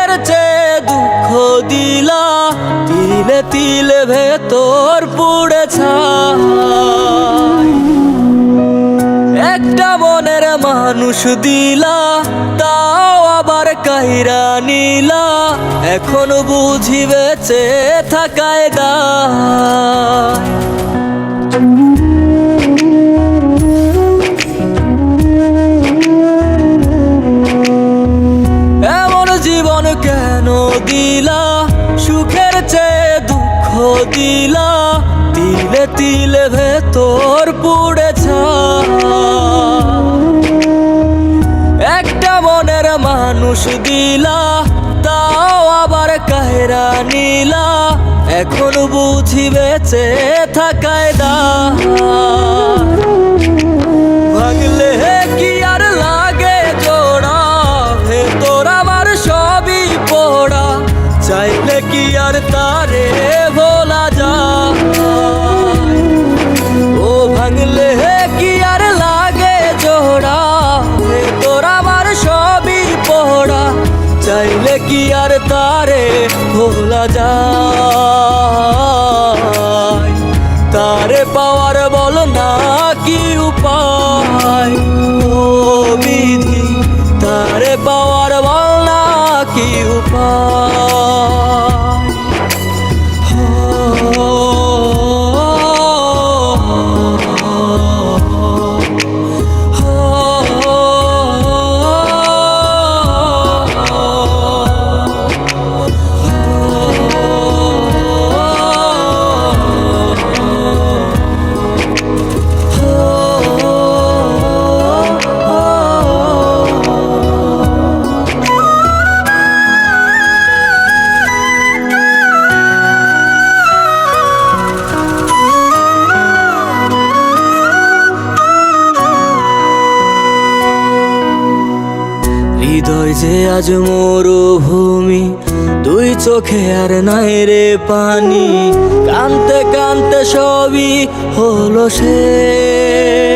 সুখের চেয়ে দুঃখ দিলা, তিলে তিলে ভেতর পুড়ে ছাই। একটা মনের মানুষ দিলা, তাও আবার কাইরা নিলা, এখন বুঝি বেঁচে থাকায় দায়। এমন জীবন কেন দিলা, সুখের চেয়ে দুঃখ দিলা, তিলে তিলে ভেতর পুড়ে ছাই। একটা মনের মানুষ দিলা, তাও আবার কাহেরা নিলা, এখন বুঝি বেঁচে থাকায় দায়। ভাঙলে কি আর লাগে জোড়া, ভেতর আমার সবই পোড়া, চাইলে কি আর তারে ভোলা যায়। ও ভাঙলে কি আর লাগে জোড়া, ভেতর আমার সবই পোড়া, চাইলে কি আর তারে ভোলা যায়। তারে পাওয়ার বল না কি উপায়, ও বিধি তারে পাওয়ার বল না কি উপায়। হৃদয় যে আজ মরুভূমি, দুই চোখে আর নাই রে পানি, কানতে কানতে সবই হলো শেষ।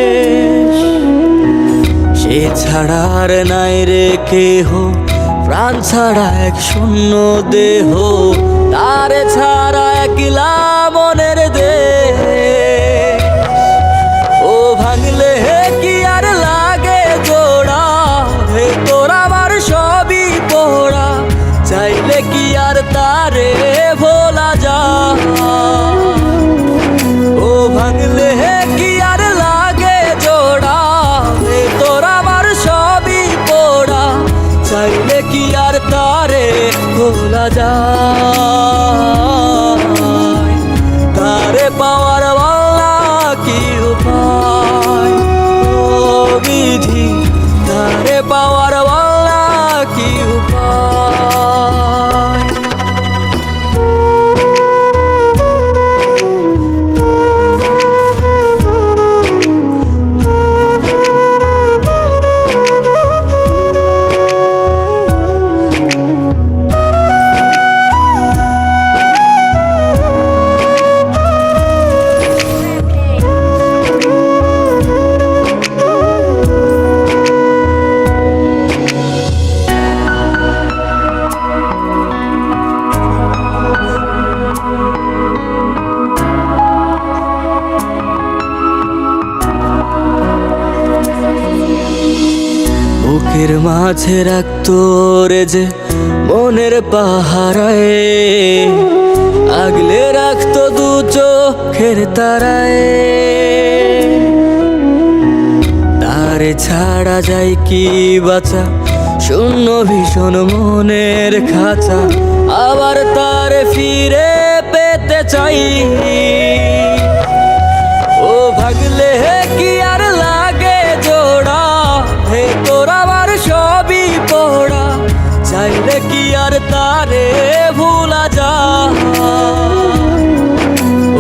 সে ছাড়া আর নাই রে কেহ, প্রাণ ছাড়া এক শূন্য দেহ, তারে ছাড়া একলা মনের দেহ। ও ভাঙলে কি আর লাগে জোড়া, ভেতর আমার সবই পোড়া, চাইলে কি আর তারে ভোলা যায়। ও ভাঙলে কি আর লাগে জোড়া, ভেতর আমার সবই পোড়া, চাইলে কি আর তারে ভোলা যায়। তারে পাওয়ার বলা কি উপায়, ও বিধি তারে পাওয়ার বলা কি উপায়। বুকের মাঝে রাখতো রে যে মনের পাহারায়, আগলে রাখতো দু চোখের তারায়। তারে ছাড়া যায় কি বাঁচা, শূন্য ভীষণ মনের খাঁচা, আবার তারে ফিরে পেতে চাই। ও ভাগলে কি আর লাগে জোড়া, ভেতর আমার সবই পোড়া, চাইলে কি আর তারে ভোলা যায়।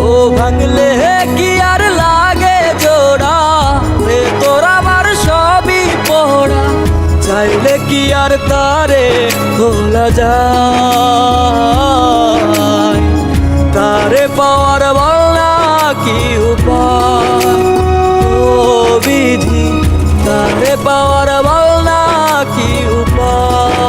ও ভাঙলে কি আর লাগে জোড়া, ভেতর আমার সবই পোড়া, চাইলে কি আর তারে ভোলা যায়। তারে পাওয়ার বলা কি উপায়, ও বিধি তারে পাওয়ার বলা কি উপায়।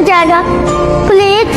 জায়গা প্লিজ